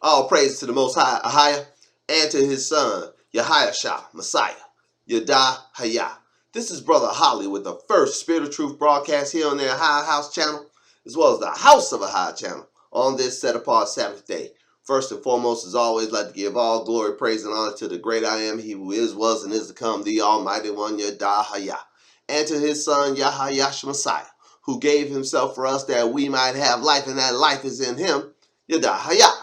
All praise to the Most High, Ahayah, and to his son, AHAYAH'S, Messiah, AHAYAH. This is Brother Holly with the first Spirit of Truth broadcast here on the AHAYAH'S channel, as well as the House of AHAYAH channel, on this set-apart Sabbath day. First and foremost, as always, I'd like to give all glory, praise, and honor to the great I Am, he who is, was, and is to come, the Almighty One, AHAYAH, and to his son, AHAYAH'S, Messiah, who gave himself for us that we might have life, and that life is in him, AHAYAH.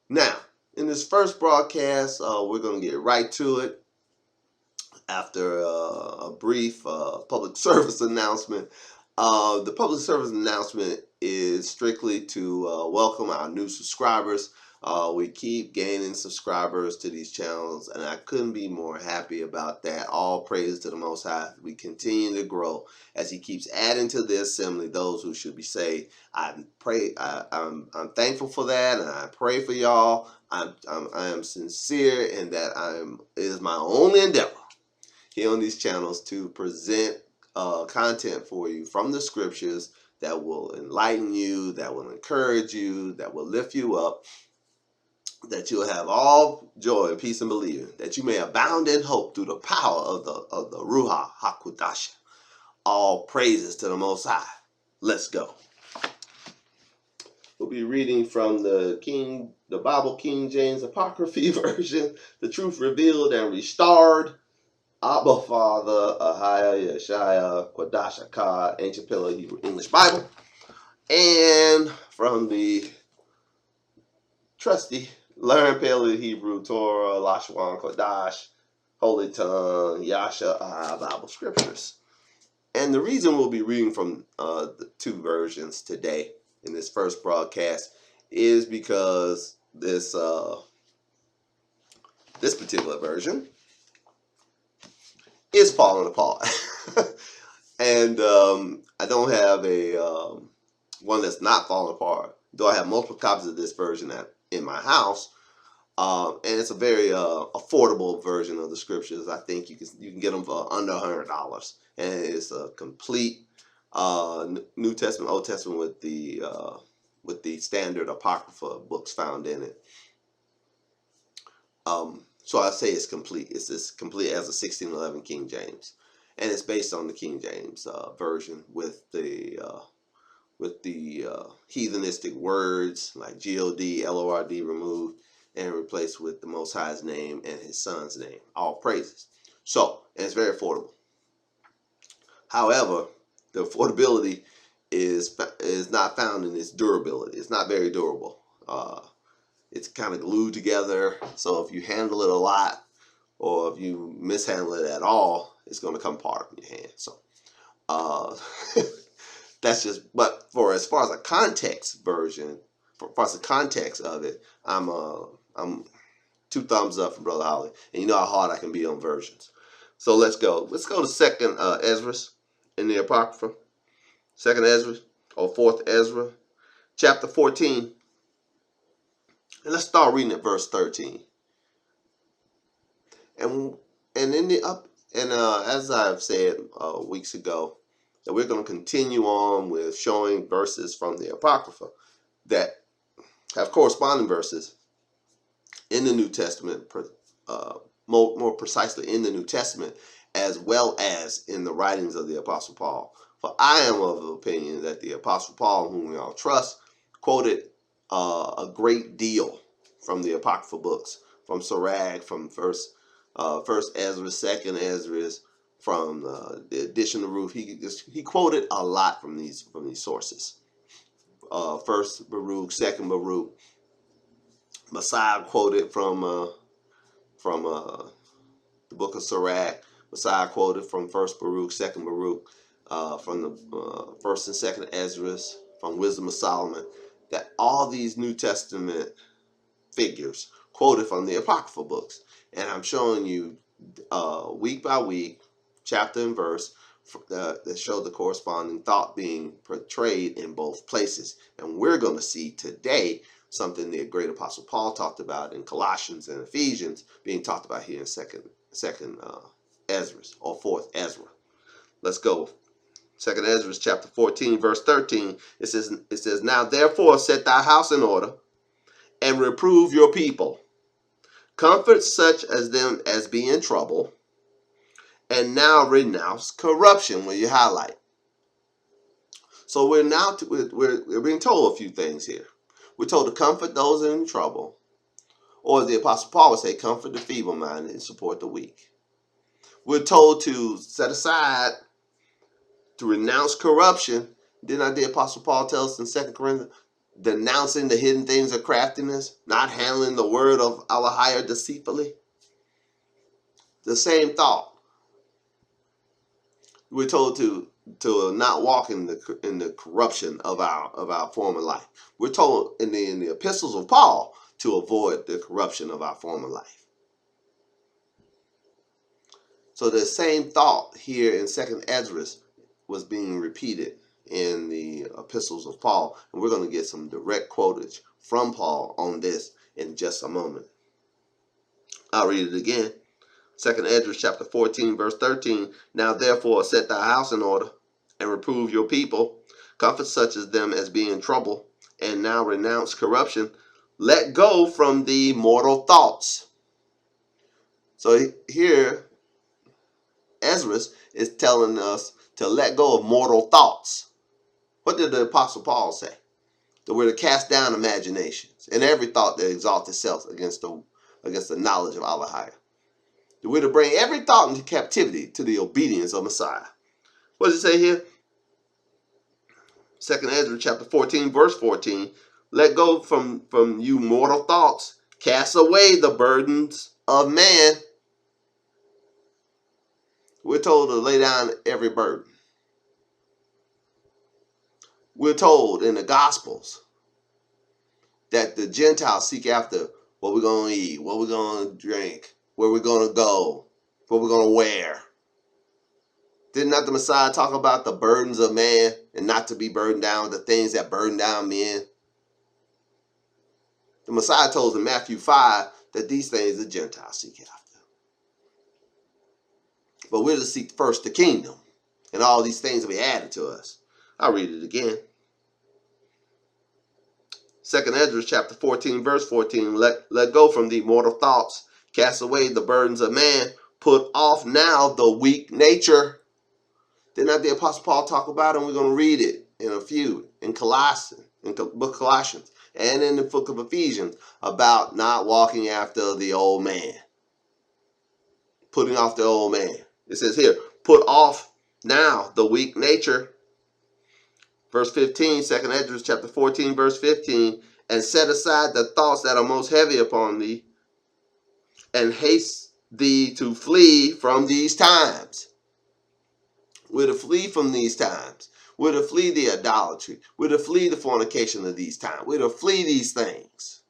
Now, in this first broadcast, we're going to get right to it after a brief public service announcement. The public service announcement is strictly to welcome our new subscribers. We keep gaining subscribers to these channels, and I couldn't be more happy about that. All praise to the Most High. We continue to grow as He keeps adding to the assembly those who should be saved. I'm thankful for that, and I pray for y'all. I am sincere in that it is my only endeavor here on these channels to present content for you from the scriptures that will enlighten you, that will encourage you, that will lift you up, that you'll have all joy and peace and believing, that you may abound in hope through the power of the Ruach HaKodesh. All praises to the Most High. Let's go. We'll be reading from the Bible King James Apocryphy version, the truth revealed and restored. Abba Father, Ahayah, Yeshaya, Kodash Akkad, Ancient Pillar Hebrew English Bible, and from the trusty Learn Paleo Hebrew Torah, Lashwan Kodash, Holy Tongue, Yasha Bible Scriptures. And the reason we'll be reading from the two versions today in this first broadcast is because this particular version is falling apart. And I don't have a one that's not falling apart, though I have multiple copies of this version in my house. And it's a very affordable version of the scriptures. I think you can get them for under $100, and it's a complete New Testament, Old Testament with the standard apocrypha books found in it. So I say it's complete. It's as complete as a 1611 King James, and it's based on the King James version with the heathenistic words like God, Lord removed and replaced with the Most High's name and His Son's name. All praises. So, and it's very affordable. However, the affordability is not found in its durability. It's not very durable. It's kind of glued together, so if you handle it a lot or if you mishandle it at all, it's going to come apart in your hand. So that's just, but as far as a context version, as far as the context of it, I'm 2 thumbs up from Brother Holly, and you know how hard I can be on versions. So let's go to second Ezra's in the Apocrypha, second Ezra or fourth Ezra, chapter 14. And let's start reading at verse 13. And in the as I've said weeks ago, that we're going to continue on with showing verses from the Apocrypha that have corresponding verses in the New Testament, more precisely in the New Testament, as well as in the writings of the Apostle Paul. For I am of the opinion that the Apostle Paul, whom we all trust, quoted a great deal from the Apocrypha books, from Sirach, from First Ezra, Second Ezra, from the addition of Ruth. He quoted a lot from these sources. First Baruch, Second Baruch. Messiah quoted from the book of Sirach. Messiah quoted from First Baruch, Second Baruch, from the First and Second Ezra, from Wisdom of Solomon. That all these New Testament figures quoted from the Apocrypha books, and I'm showing you week by week, chapter and verse that show the corresponding thought being portrayed in both places. And we're going to see today something the great Apostle Paul talked about in Colossians and Ephesians being talked about here in second Ezra or fourth Ezra. Let's go. Second Ezra chapter 14 verse 13. It says, now therefore set thy house in order, and reprove your people. Comfort such as them as be in trouble, and now renounce corruption. When you highlight, so we're being told a few things here. We're told to comfort those in trouble, or as the Apostle Paul would say, comfort the feeble-minded and support the weak. We're told to set aside, to renounce corruption. Didn't the Apostle Paul tell us in 2 Corinthians, denouncing the hidden things of craftiness, not handling the word of AHAYAH deceitfully? The same thought. We're told to not walk in the corruption of our former life. We're told in the epistles of Paul to avoid the corruption of our former life. So the same thought here in 2nd Esdras was being repeated in the epistles of Paul, and we're going to get some direct quotage from Paul on this in just a moment. I'll read it again. 2nd Esdras chapter 14 verse 13. Now therefore set thy house in order, and reprove your people, comfort such as them as be in trouble, and now renounce corruption. Let go from the mortal thoughts. So here Esdras is telling us to let go of mortal thoughts. What did the Apostle Paul say? That we're to cast down imaginations and every thought that exalts itself against the knowledge of AHAYAH. That we're to bring every thought into captivity to the obedience of Messiah. What does it say here? 2nd Esdras chapter 14 verse 14. Let go from you mortal thoughts. Cast away the burdens of man. We're told to lay down every burden. We're told in the Gospels that the Gentiles seek after what we're going to eat, what we're going to drink, where we're going to go, what we're going to wear. Did not the Messiah talk about the burdens of man and not to be burdened down with the things that burden down men? The Messiah told us in Matthew 5 that these things the Gentiles seek after. But we're to seek first the kingdom, and all these things will be added to us. I'll read it again. 2nd Esdras chapter 14 verse 14. Let go from the mortal thoughts. Cast away the burdens of man. Put off now the weak nature. Did not the Apostle Paul talk about it? And we're going to read it in a few. In Colossians, in the book of Colossians, and in the book of Ephesians, about not walking after the old man. Putting off the old man. It says here, put off now the weak nature. Verse 15, 2nd Esdras chapter 14, verse 15, and set aside the thoughts that are most heavy upon thee, and haste thee to flee from these times. We're to flee from these times. We're to flee the idolatry. We're to flee the fornication of these times. We're to flee these things.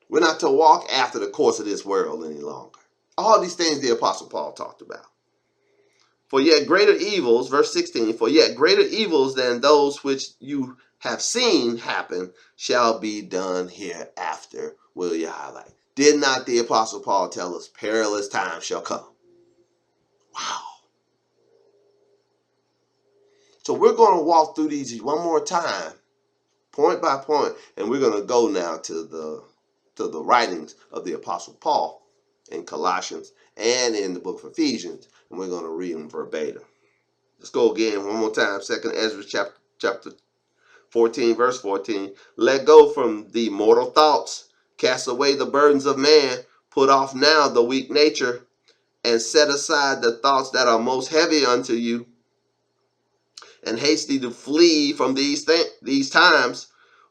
We're not to walk after the course of this world any longer. All these things the Apostle Paul talked about. For yet greater evils, verse 16, for yet greater evils than those which you have seen happen shall be done hereafter. Will you highlight? Did not the Apostle Paul tell us perilous times shall come? Wow. So we're going to walk through these one more time, point by point, and we're going to go now to the writings of the Apostle Paul in Colossians and in the book of Ephesians, and we're going to read them verbatim. Let's go again one more time. 2nd Esdras chapter 14, verse 14. Let go from the mortal thoughts. Cast away the burdens of man. Put off now the weak nature, and set aside the thoughts that are most heavy unto you, and hasty to flee from these times.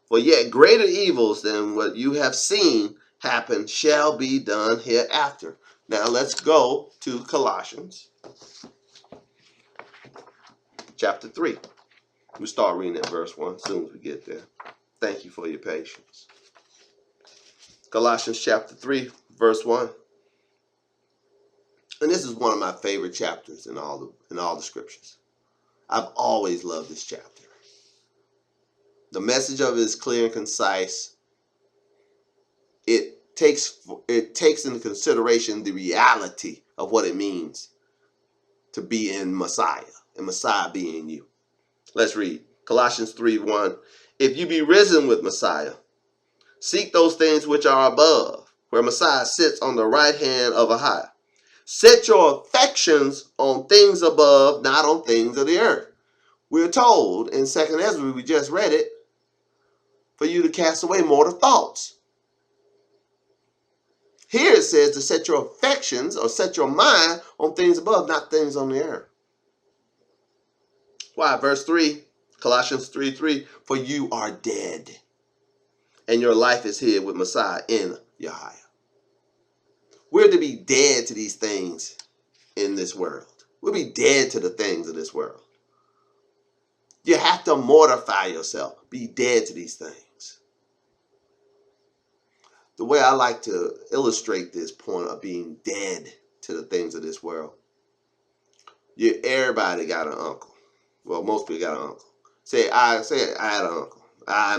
For yet greater evils than what you have seen happen shall be done hereafter. Now let's go to Colossians chapter 3. We start reading at verse 1 as soon as we get there. Thank you for your patience. Colossians chapter 3, verse 1. And this is one of my favorite chapters in all the scriptures. I've always loved this chapter. The message of it is clear and concise. It takes into consideration the reality of what it means to be in Messiah, and Messiah being you. Let's read Colossians 3:1. If you be risen with Messiah, Seek those things which are above, where Messiah sits on the right hand of AHAYAH. Set your affections on things above, not on things of the earth. We're told in 2nd Ezra, we just read it, for you to cast away mortal thoughts. Here it says to set your affections or set your mind on things above, not things on the earth. Why? Verse 3, Colossians 3:3, for you are dead, and your life is hid with Messiah in Yahiah. We're to be dead to these things in this world. We'll be dead to the things of this world. You have to mortify yourself. Be dead to these things. The way I like to illustrate this point of being dead to the things of this world, everybody got an uncle. Well, most people got an uncle. Say I had an uncle.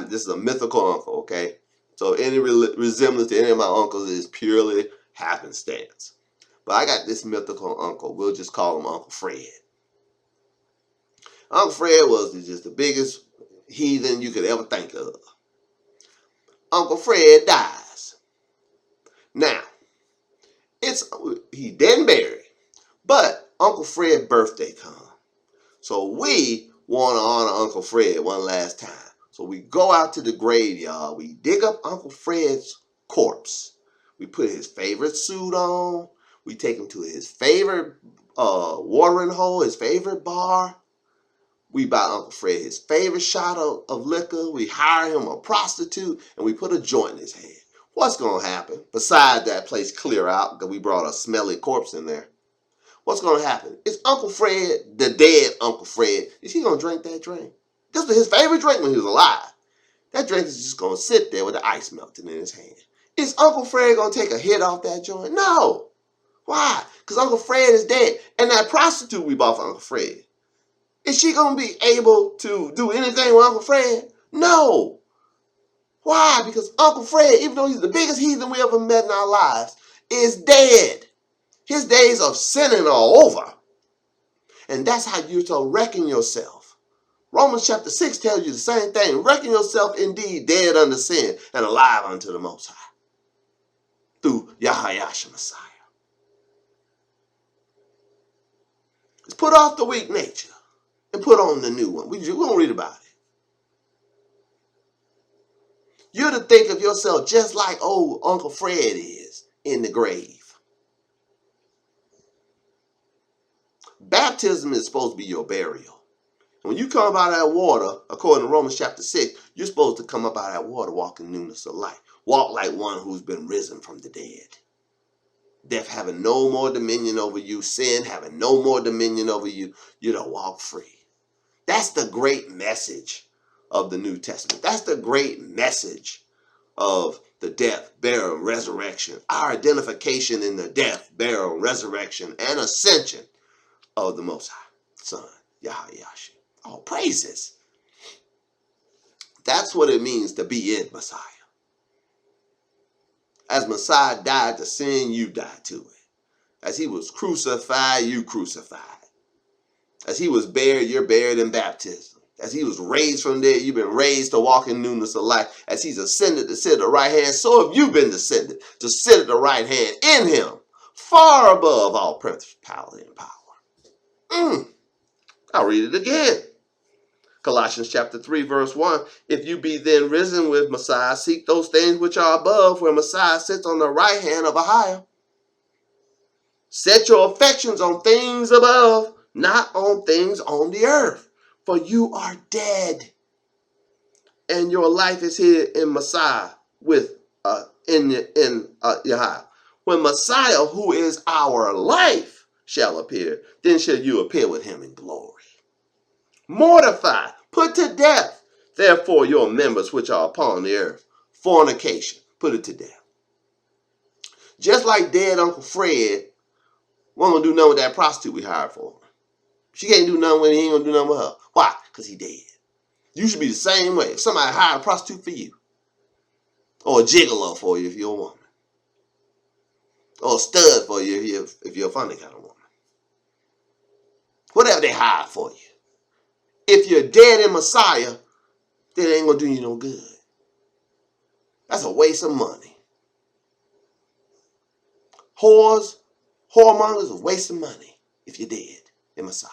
This is a mythical uncle, okay? So any resemblance to any of my uncles is purely happenstance. But I got this mythical uncle. We'll just call him Uncle Fred. Uncle Fred was just the biggest heathen you could ever think of. Uncle Fred dies. Now, he dead and buried, but Uncle Fred's birthday comes. So we want to honor Uncle Fred one last time. So we go out to the graveyard. We dig up Uncle Fred's corpse. We put his favorite suit on. We take him to his favorite watering hole, his favorite bar. We buy Uncle Fred his favorite shot of liquor. We hire him a prostitute, and we put a joint in his head. What's going to happen? Besides that place clear out, because we brought a smelly corpse in there. What's going to happen? Is Uncle Fred, the dead Uncle Fred, is he going to drink that drink? This was his favorite drink when he was alive. That drink is just going to sit there with the ice melting in his hand. Is Uncle Fred going to take a hit off that joint? No. Why? Because Uncle Fred is dead. And that prostitute we bought for Uncle Fred, is she going to be able to do anything with Uncle Fred? No. Why? Because Uncle Fred, even though he's the biggest heathen we ever met in our lives, is dead. His days of sinning are over. And that's how you're to reckon yourself. Romans chapter 6 tells you the same thing. Reckon yourself indeed dead unto sin and alive unto the Most High through AHAYAH'S Messiah. Let's put off the weak nature and put on the new one. We're going to read about it. You're to think of yourself just like old Uncle Fred is in the grave. Baptism is supposed to be your burial. When you come up out of that water, according to Romans chapter 6, you're supposed to come up out of that water walking newness of life. Walk like one who's been risen from the dead. Death having no more dominion over you. Sin having no more dominion over you. You're to walk free. That's the great message of the New Testament. That's the great message of the death, burial, and resurrection. Our identification in the death, burial, resurrection, and ascension of the Most High Son, AHAYAH'S. All praises. That's what it means to be in Messiah. As Messiah died to sin, you died to it. As he was crucified, you crucified. As he was buried, you're buried in baptism. As he was raised from there, you've been raised to walk in newness of life. As he's ascended to sit at the right hand, so have you been descended to sit at the right hand in him, far above all principality and power. I'll read it again. Colossians chapter 3, verse 1. If you be then risen with Messiah, seek those things which are above, where Messiah sits on the right hand of AHAYAH. Set your affections on things above, not on things on the earth. For you are dead, and your life is hid in Messiah in Yahiah. When Messiah, who is our life, shall appear, then shall you appear with him in glory. Mortify, put to death, therefore, your members which are upon the earth. Fornication, put it to death. Just like dead Uncle Fred, we ain't gonna do nothing with that prostitute we hired for him. She can't do nothing with him, he ain't gonna do nothing with her. Why? Because he dead. You should be the same way. If somebody hired a prostitute for you, or a gigolo for you if you're a woman, or a stud for you if you're a funny kind of woman. Whatever they hire for you. If you're dead in Messiah, then it ain't gonna do you no good. That's a waste of money. Whoremongers, a waste of money if you're dead in Messiah.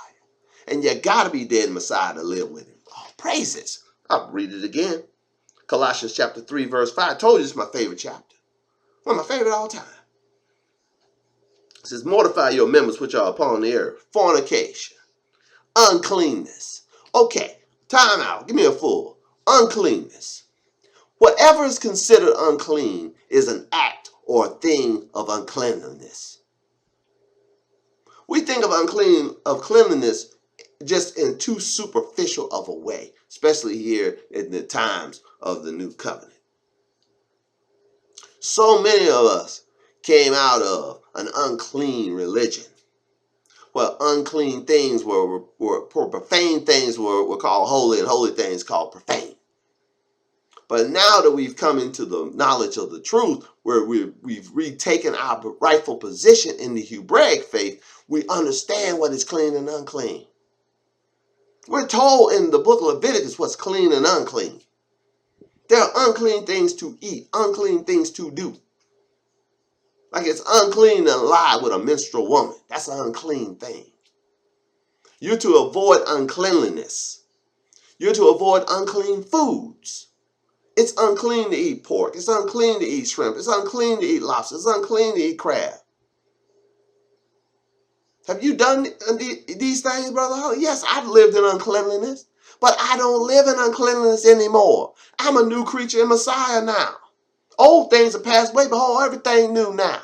And you got to be dead in Messiah to live with him. Oh, praises. I'll read it again. Colossians chapter 3, verse 5. I told you it's my favorite chapter. One of my favorite all time. It says, mortify your members which are upon the earth. Fornication. Uncleanness. Okay, time out. Give me a full. Uncleanness. Whatever is considered unclean is an act or a thing of uncleanliness. We think of cleanliness just in too superficial of a way, especially here in the times of the new covenant. So many of us came out of an unclean religion. Well, unclean things were profane things were called holy, and holy things called profane. But now that we've come into the knowledge of the truth, where we've retaken our rightful position in the Hebraic faith, we understand what is clean and unclean. We're told in the book of Leviticus what's clean and unclean. There are unclean things to eat, unclean things to do. Like it's unclean to lie with a menstrual woman. That's an unclean thing. You're to avoid uncleanliness. You're to avoid unclean foods. It's unclean to eat pork. It's unclean to eat shrimp. It's unclean to eat lobster. It's unclean to eat crab. Have you done these things, Brother Holly? Yes, I've lived in uncleanliness, but I don't live in uncleanliness anymore. I'm a new creature in Messiah now. Old things have passed away. Behold, everything new now.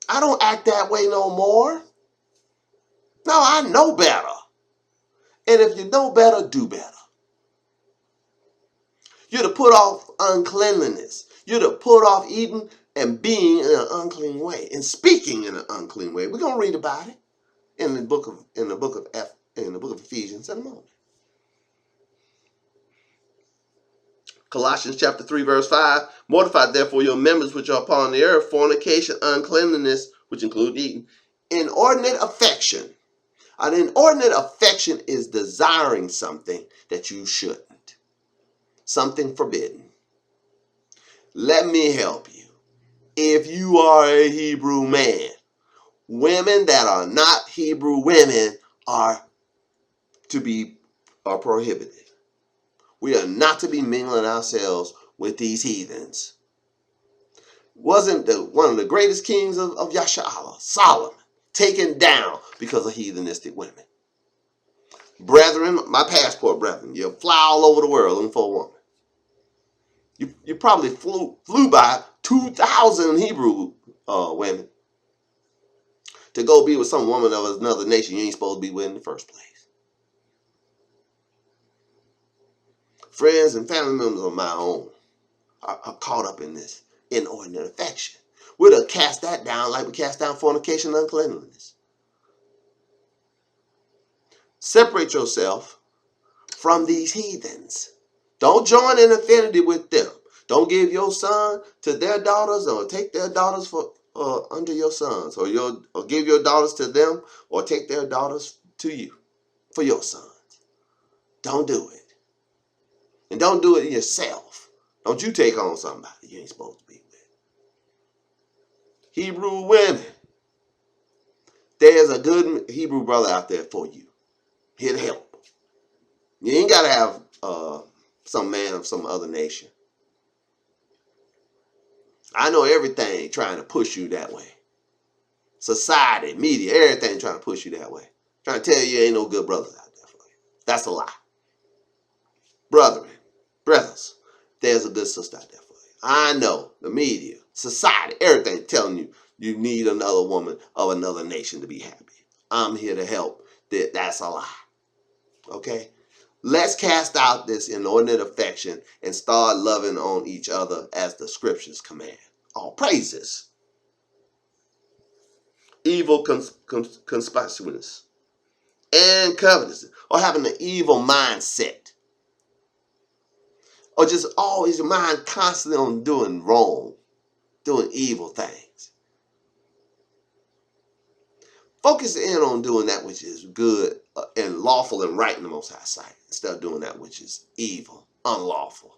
I don't act that way no more. No, I know better. And if you know better, do better. You're to put off uncleanliness. You're to put off eating and being in an unclean way and speaking in an unclean way. We're gonna read about it in the book of Ephesians in a moment. Colossians chapter 3, verse 5. Mortify therefore your members which are upon the earth, fornication, uncleanliness, which include eating, inordinate affection. An inordinate affection is desiring something that you shouldn't. Something forbidden. Let me help you. If you are a Hebrew man, women that are not Hebrew women are prohibited. We are not to be mingling ourselves with these heathens. Wasn't one of the greatest kings of Yasharahla, Solomon, taken down because of heathenistic women? Brethren, my passport brethren, you fly all over the world looking for a woman. You probably flew by 2,000 Hebrew women to go be with some woman of another nation you ain't supposed to be with in the first place. Friends and family members of my own are caught up in this inordinate affection. We're to cast that down like we cast down fornication and uncleanliness. Separate yourself from these heathens. Don't join in affinity with them. Don't give your son to their daughters or take their daughters for under your sons, or give your daughters to them or take their daughters to you for your sons. Don't do it. And don't do it yourself. Don't you take on somebody you ain't supposed to be with. Hebrew women. There's a good Hebrew brother out there for you. Here to help. You ain't got to have some man of some other nation. I know everything trying to push you that way. Society, media, everything trying to push you that way. Trying to tell you ain't no good brothers out there for you. That's a lie. Brothers, there's a good sister out there for you. I know the media, society, everything telling you you need another woman of another nation to be happy. I'm here to help. That's a lie. Okay? Let's cast out this inordinate affection and start loving on each other as the scriptures command. All praises. Evil conspicuousness and covetousness, or having an evil mindset, or just always your mind constantly on doing wrong, doing evil things. Focus in on doing that which is good and lawful and right in the Most High sight, instead of doing that which is evil, unlawful.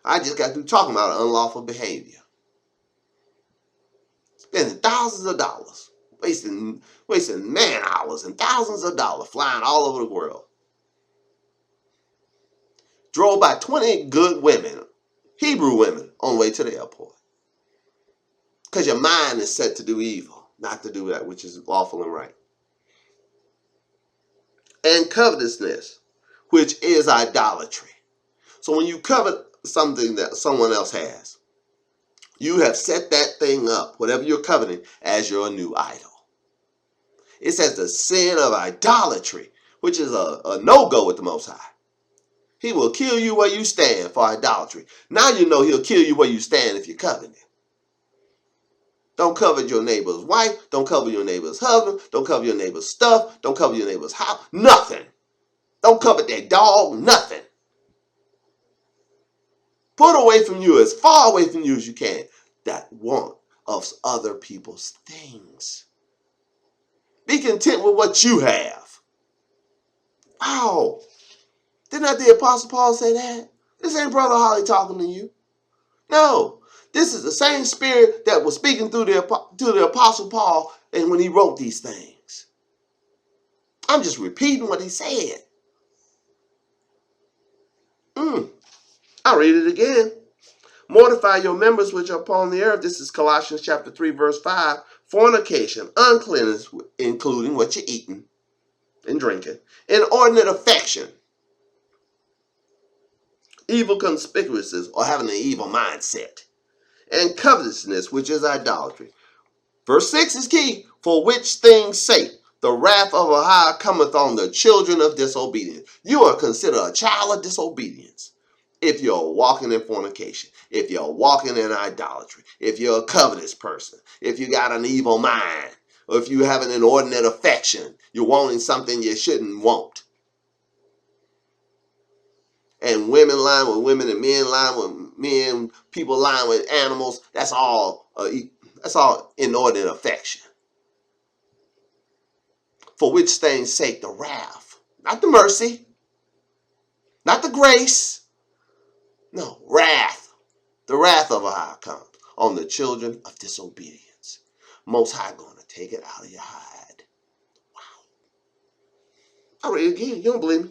I just got through talking about unlawful behavior. Spending thousands of dollars, wasting man hours and thousands of dollars flying all over the world. Drove by 20 good women, Hebrew women, on the way to the airport. Because your mind is set to do evil, not to do that which is lawful and right. And covetousness, which is idolatry. So when you covet something that someone else has, you have set that thing up, whatever you're coveting, as your new idol. It says the sin of idolatry, which is a no-go with the Most High. He will kill you where you stand for idolatry. Now you know he'll kill you where you stand if you're coveting. Don't covet your neighbor's wife. Don't covet your neighbor's husband. Don't covet your neighbor's stuff. Don't covet your neighbor's house. Nothing. Don't covet their dog. Nothing. Put away from you, as far away from you as you can, that want of other people's things. Be content with what you have. Wow. Didn't not the Apostle Paul say that? This ain't Brother Holly talking to you. No. This is the same spirit that was speaking through the Apostle Paul and when he wrote these things. I'm just repeating what he said. I'll read it again. Mortify your members which are upon the earth. This is Colossians chapter 3, verse 5. Fornication, uncleanness, including what you're eating and drinking. Inordinate affection. Evil conspicuousness, or having an evil mindset. And covetousness, which is idolatry. Verse 6 is key. For which things' sake the wrath of AHAYAH cometh on the children of disobedience. You are considered a child of disobedience if you're walking in fornication, if you're walking in idolatry, if you're a covetous person, if you got an evil mind, or if you have an inordinate affection, you're wanting something you shouldn't want. And women lying with women and men lying with men, people lying with animals, that's all inordinate affection. For which things' sake the wrath, not the mercy, not the grace, no, wrath. The wrath of AHAYAH comes on the children of disobedience. Most High going to take it out of your hide. Wow. I'll read it again. You don't believe me?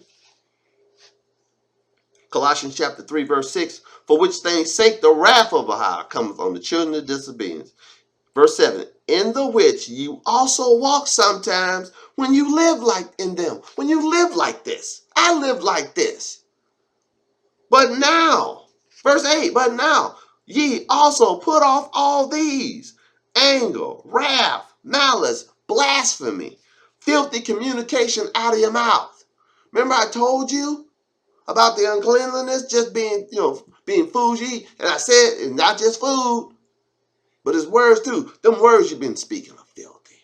Colossians chapter 3, verse 6. For which things' sake the wrath of AHAYAH cometh on the children of disobedience. Verse 7. In the which you also walk sometimes when you live like in them. When you live like this. I live like this. But now, verse 8, but now ye also put off all these: anger, wrath, malice, blasphemy, filthy communication out of your mouth. Remember I told you about the uncleanliness just being, being food you eat. And I said it's not just food, but it's words too. Them words you've been speaking are filthy.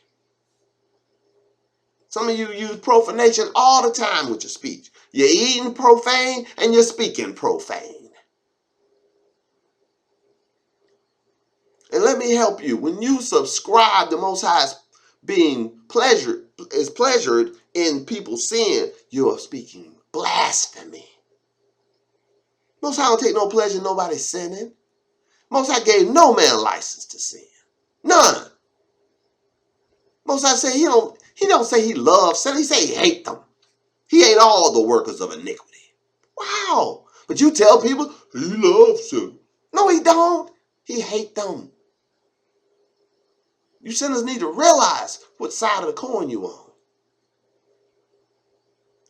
Some of you use profanation all the time with your speech. You're eating profane and you're speaking profane. And let me help you. When you subscribe, the Most High is pleasured in people's sin, you are speaking blasphemy. Most High don't take no pleasure in nobody sinning. Most High gave no man license to sin. None. Most High say he don't say he loves sin. He say he hate them. He hate all the workers of iniquity. Wow. But you tell people he loves sin. No, he don't. He hate them. You sinners need to realize what side of the coin you on.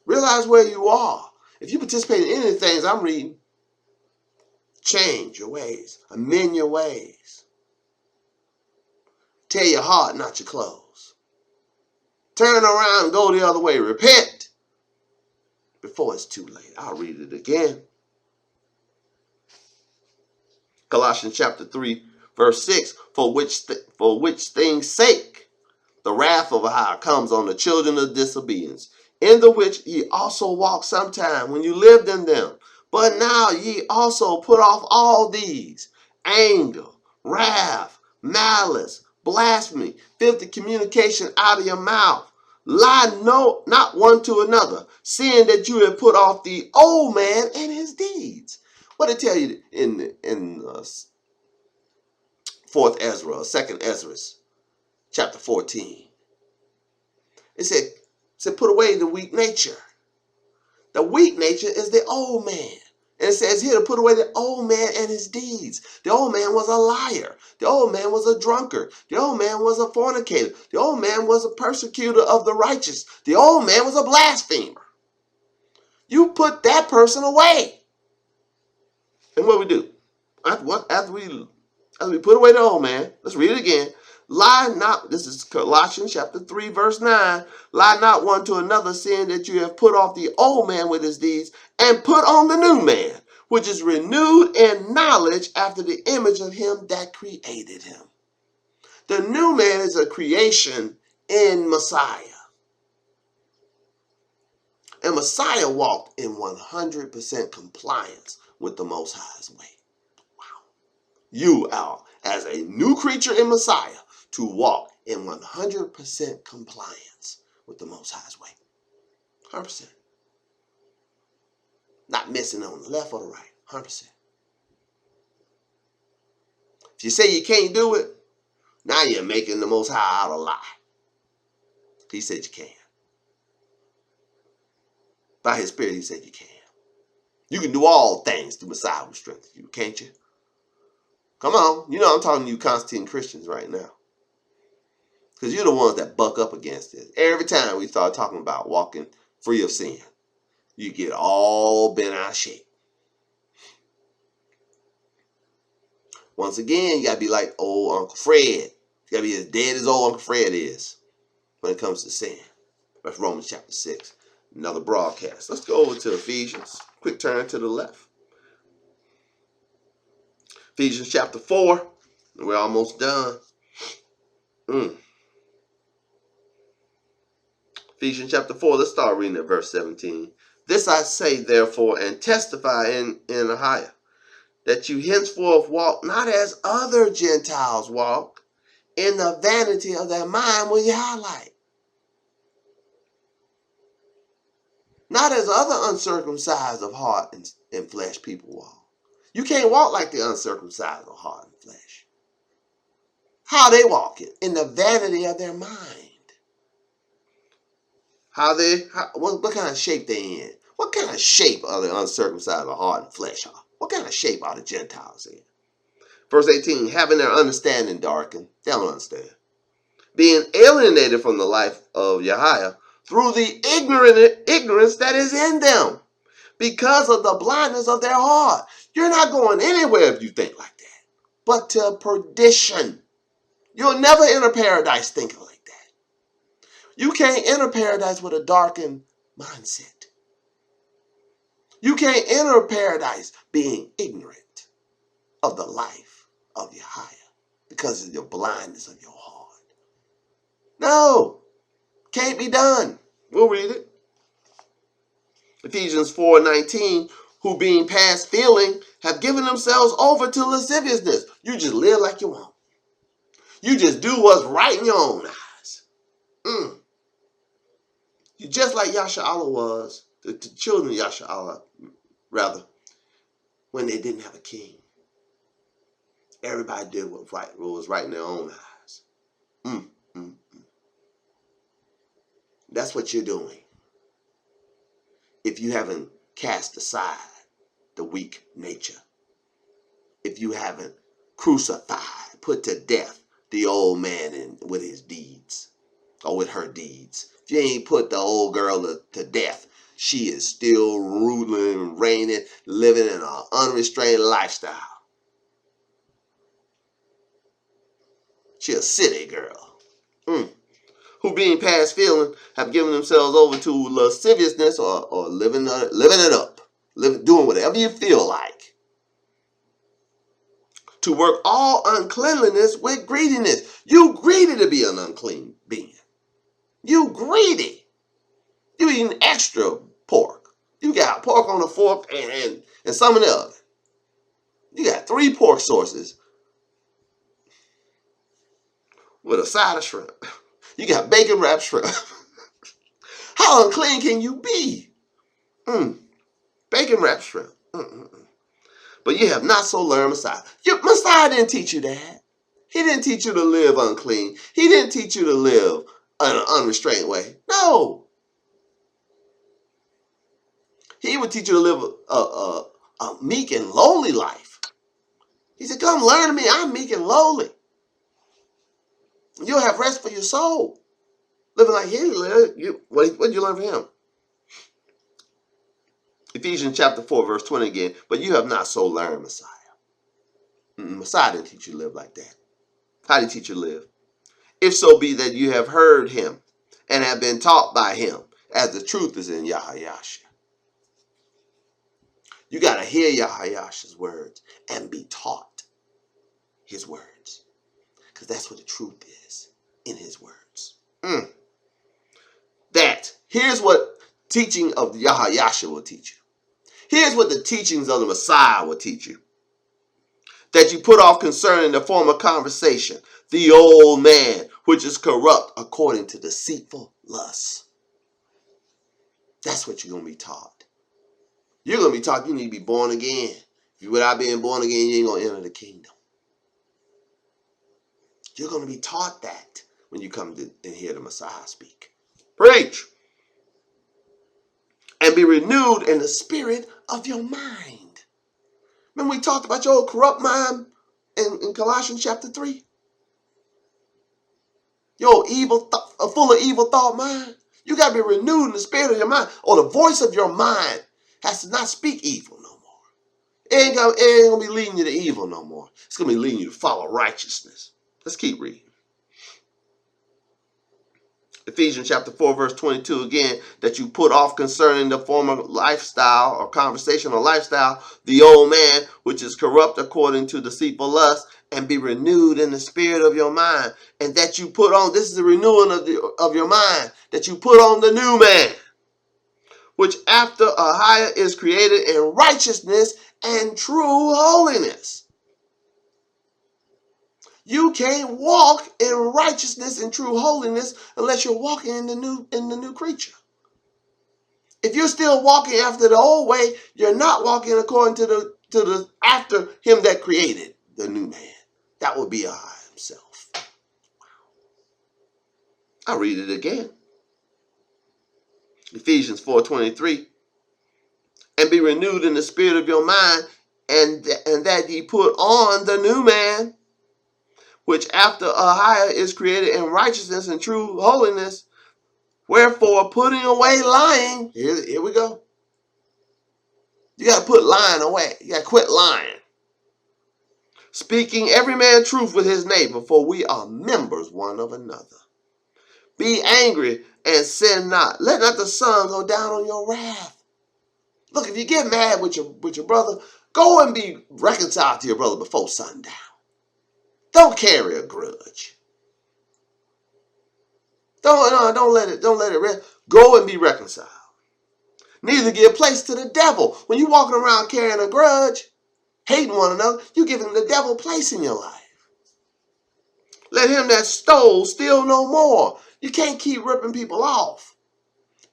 Realize where you are. If you participate in any of the things I'm reading, change your ways. Amend your ways. Tear your heart, not your clothes. Turn around and go the other way. Repent before it's too late. I'll read it again. Colossians chapter 3, verse 6. For which things' sake the wrath of AHAYAH comes on the children of disobedience, in the which ye also walked sometime when you lived in them. But now ye also put off all these: anger, wrath, malice, blasphemy, filthy communication out of your mouth. Lie not one to another, seeing that you have put off the old man and his deeds. What it tell you in 4th Ezra, 2nd Ezra, chapter 14? It said, put away the weak nature. The weak nature is the old man. And it says here to put away the old man and his deeds. The old man was a liar. The old man was a drunkard. The old man was a fornicator. The old man was a persecutor of the righteous. The old man was a blasphemer. You put that person away. And what we do? After we put away the old man, let's read it again. Lie not, this is Colossians chapter 3, verse 9. Lie not one to another, seeing that you have put off the old man with his deeds, and put on the new man, which is renewed in knowledge after the image of him that created him. The new man is a creation in Messiah. And Messiah walked in 100% compliance with the Most High's way. Wow. You are, as a new creature in Messiah, to walk in 100% compliance with the Most High's way. 100%. Not missing on the left or the right. 100%. If you say you can't do it, now you're making the Most High out a lie. He said you can. By his Spirit, he said you can. You can do all things through Messiah who strengthens you, can't you? Come on. You know I'm talking to you Constantine Christians right now. Because you're the ones that buck up against this. Every time we start talking about walking free of sin, you get all bent out of shape. Once again, you got to be like old Uncle Fred. You got to be as dead as old Uncle Fred is when it comes to sin. That's Romans chapter 6. Another broadcast. Let's go over to Ephesians. Quick turn to the left. Ephesians chapter 4. We're almost done. Ephesians chapter 4, let's start reading at verse 17. This I say, therefore, and testify in AHAYAH, that you henceforth walk not as other Gentiles walk, in the vanity of their mind will you highlight. Not as other uncircumcised of heart and flesh people walk. You can't walk like the uncircumcised of heart and flesh. How they walking? In the vanity of their mind. What kind of shape they in? What kind of shape are the uncircumcised of heart and flesh are? What kind of shape are the Gentiles in? Verse 18, having their understanding darkened. They don't understand. Being alienated from the life of Yahiah through the ignorance that is in them because of the blindness of their heart. You're not going anywhere if you think like that, but to perdition. You'll never enter paradise thinking like that. You can't enter paradise with a darkened mindset. You can't enter paradise being ignorant of the life of Yahiah because of your blindness of your heart. No, can't be done. We'll read it. Ephesians 4:19, who being past feeling have given themselves over to lasciviousness. You just live like you want. You just do what's right in your own eyes. You just like Yasha'Allah was, the children of Yasha'Allah, rather, when they didn't have a king. Everybody did what was right in their own eyes. That's what you're doing. If you haven't cast aside the weak nature, if you haven't crucified, put to death the old man with his deeds, or with her deeds. If you ain't put the old girl to death, she is still ruling, reigning, living in an unrestrained lifestyle. She a city girl. Who being past feeling have given themselves over to lasciviousness or living it up, doing whatever you feel like, to work all uncleanliness with greediness. You greedy to be an unclean being. You greedy. You eating extra pork. You got pork on the fork and some in the oven. You got 3 pork sources with a side of shrimp. You got bacon wrapped shrimp. How unclean can you be? Bacon wrapped shrimp. But you have not so learned Messiah. Messiah didn't teach you that. He didn't teach you to live unclean. He didn't teach you to live in an unrestrained way. No. He would teach you to live a meek and lowly life. He said, come learn of me. I'm meek and lowly. You'll have rest for your soul. Living like he lived. What did you learn from him? Ephesians chapter 4, verse 20 again. But you have not so learned Messiah. Messiah didn't teach you to live like that. How did he teach you to live? If so be that you have heard him and have been taught by him, as the truth is in AHAYAH'S. You got to hear AHAYAH'S words and be taught his words. Because that's what the truth is in his words. Here's what teaching of AHAYAH'S will teach you. Here's what the teachings of the Messiah will teach you. That you put off concerning the former conversation, the old man, which is corrupt according to deceitful lusts. That's what you're going to be taught. You're going to be taught you need to be born again. Without being born again, you ain't going to enter the kingdom. You're going to be taught that when you come to and hear the Messiah speak. Preach. And be renewed in the spirit of your mind. Remember we talked about your old corrupt mind in Colossians chapter 3? Your full of evil thought mind. You got to be renewed in the spirit of your mind. Or the voice of your mind has to not speak evil no more. It ain't going to be leading you to evil no more. It's going to be leading you to follow righteousness. Let's keep reading. Ephesians chapter 4, verse 22 again, that you put off concerning the former lifestyle or conversational lifestyle, the old man, which is corrupt according to deceitful lust, and be renewed in the spirit of your mind. And that you put on, this is the renewing of your mind, that you put on the new man, which after AHAYAH is created in righteousness and true holiness. You can't walk in righteousness and true holiness unless you're walking in the new creature. If you're still walking after the old way, you're not walking according to the after him that created the new man. That would be AHAYAH himself. I'll read it again. Ephesians 4:23. And be renewed in the spirit of your mind, and that ye put on the new man, which after AHAYAH is created in righteousness and true holiness. Wherefore, putting away lying, here we go. You got to put lying away. You got to quit lying. Speaking every man truth with his neighbor, for we are members one of another. Be angry and sin not. Let not the sun go down on your wrath. Look, if you get mad with your brother, go and be reconciled to your brother before sundown. Don't carry a grudge. Don't let it rest. Go and be reconciled. Neither give place to the devil. When you're walking around carrying a grudge, hating one another, you're giving the devil place in your life. Let him that stole steal no more. You can't keep ripping people off.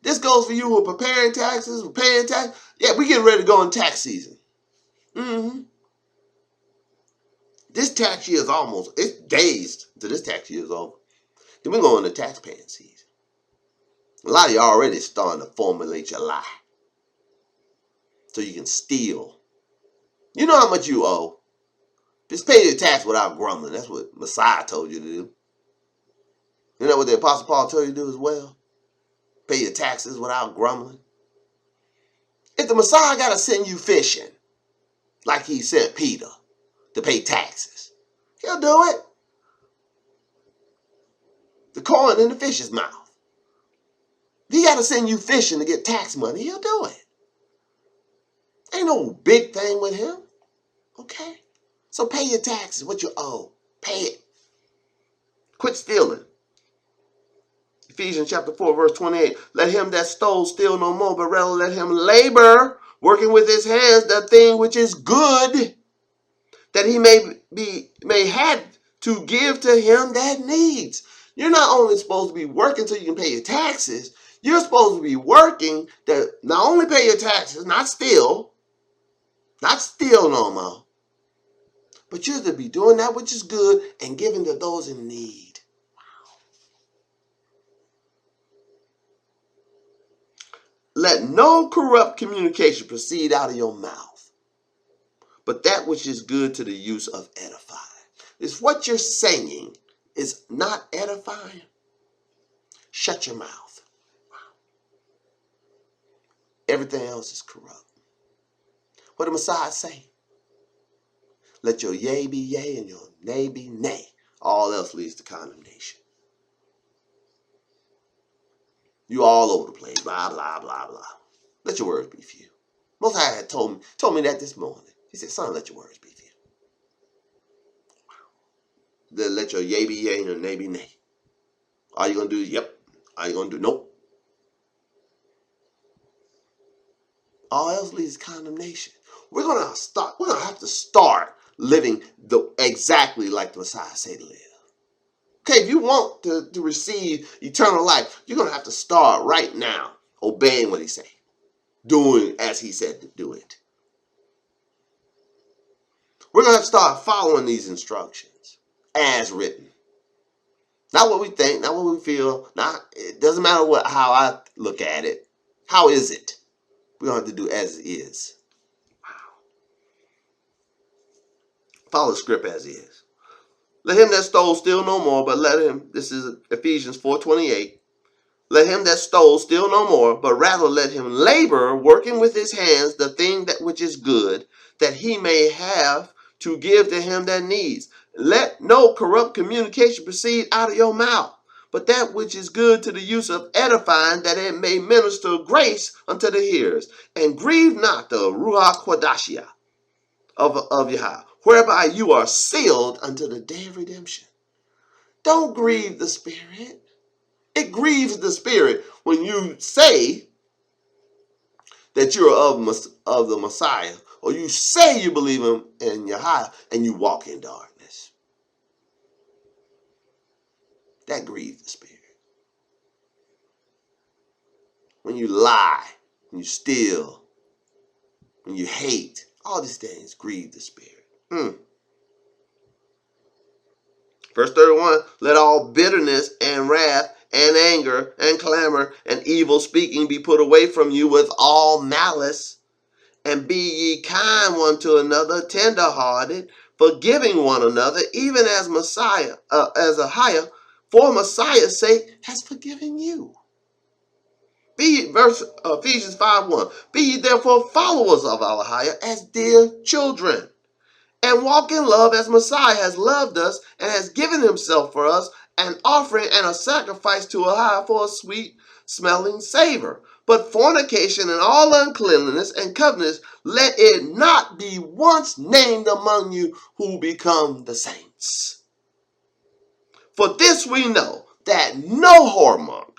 This goes for you who are preparing taxes, who are paying taxes. Yeah, we're getting ready to go in tax season. This tax year is it's days to this tax year is over. Then we're going into tax paying season. A lot of you are already starting to formulate your lie. So you can steal. You know how much you owe. Just pay your tax without grumbling. That's what Messiah told you to do. You know what the Apostle Paul told you to do as well? Pay your taxes without grumbling. If the Messiah got to send you fishing, like he sent Peter to pay taxes, he'll do it. The coin in the fish's mouth. If he got to send you fishing to get tax money, he'll do it. Ain't no big thing with him. Okay? So pay your taxes, what you owe. Pay it. Quit stealing. Ephesians chapter 4, verse 28. Let him that stole steal no more, but rather let him labor, working with his hands the thing which is good, that he may have to give to him that needs. You're not only supposed to be working so you can pay your taxes, you're supposed to be working to not only pay your taxes, not steal, Not steal no more. But you're to be doing that which is good and giving to those in need. Let no corrupt communication proceed out of your mouth, but that which is good to the use of edifying. If what you're saying is not edifying, shut your mouth. Everything else is corrupt. What did Messiah say? Let your yea be yea and your nay be nay. All else leads to condemnation. You all over the place, blah, blah, blah, blah. Let your words be few. Most High had told me that this morning. He said, son, let your words be few. Then let your yea be yea and your nay be nay. All you going to do is yep. All you going to do nope. All else leads to condemnation. We're going to have to start living exactly like the Messiah said to live. Okay, if you want to receive eternal life, you're going to have to start right now obeying what he said, doing as he said to do it. We're going to have to start following these instructions as written. Not what we think, not what we feel. It doesn't matter how I look at it. How is it? We're going to have to do as it is. Wow. Follow the script as is. Let him that stole steal no more, but let him, this is Ephesians 4:28. Let him that stole steal no more, but rather let him labor, working with his hands the thing that which is good, that he may have to give to him that needs. Let no corrupt communication proceed out of your mouth, but that which is good to the use of edifying, that it may minister grace unto the hearers. And grieve not the Ruach Kodashia of Yahweh, whereby you are sealed unto the day of redemption. Don't grieve the Spirit. It grieves the Spirit when you say that you're of the Messiah, or you say you believe in Yahweh and you walk in darkness. That grieves the Spirit. When you lie, when you steal, when you hate, all these things grieve the Spirit. Verse 31, let all bitterness and wrath and anger and clamor and evil speaking be put away from you with all malice. And be ye kind one to another, tender-hearted, forgiving one another, even as AHAYAH, for Messiah's sake, has forgiven you. Ephesians 5:1. Be ye therefore followers of AHAYAH as dear children, and walk in love as Messiah has loved us and has given himself for us, an offering and a sacrifice to AHAYAH for a sweet-smelling savor. But fornication and all uncleanness and covetousness, let it not be once named among you who become the saints. For this we know, that no whoremonger,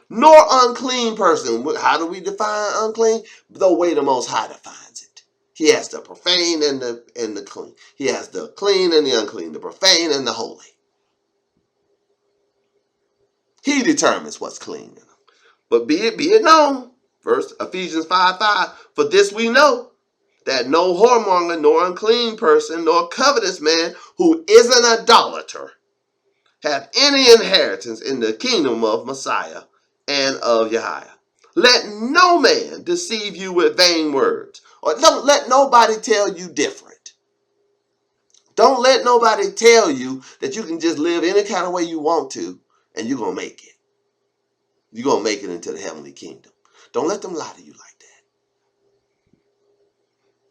nor unclean person, how do we define unclean? The way the Most High defines it. He has the profane and the clean. He has the clean and the unclean, the profane and the holy. He determines what's clean. But be it known, Ephesians 5:5, for this we know, that no whoremonger, nor unclean person, nor covetous man who is an idolater have any inheritance in the kingdom of Messiah and of Yahweh. Let no man deceive you with vain words, or don't let nobody tell you different. Don't let nobody tell you that you can just live any kind of way you want to and you're going to make it. You're going to make it into the heavenly kingdom. Don't let them lie to you like that.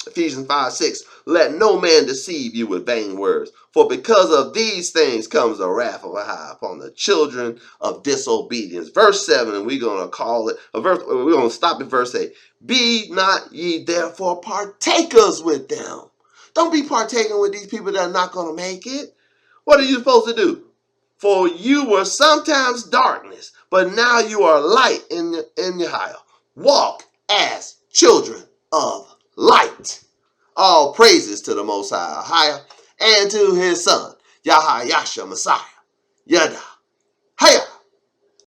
Ephesians 5:6, let no man deceive you with vain words, for because of these things comes the wrath of Yahweh upon the children of disobedience. Verse 7, and we're going to stop at verse 8. Be not ye therefore partakers with them. Don't be partaking with these people that are not going to make it. What are you supposed to do? For you were sometimes darkness, but now you are light in Yahweh. Walk as children of light. All praises to the Most High, AHAYAH, and to his Son, Yahweh Messiah, Yada, Haya.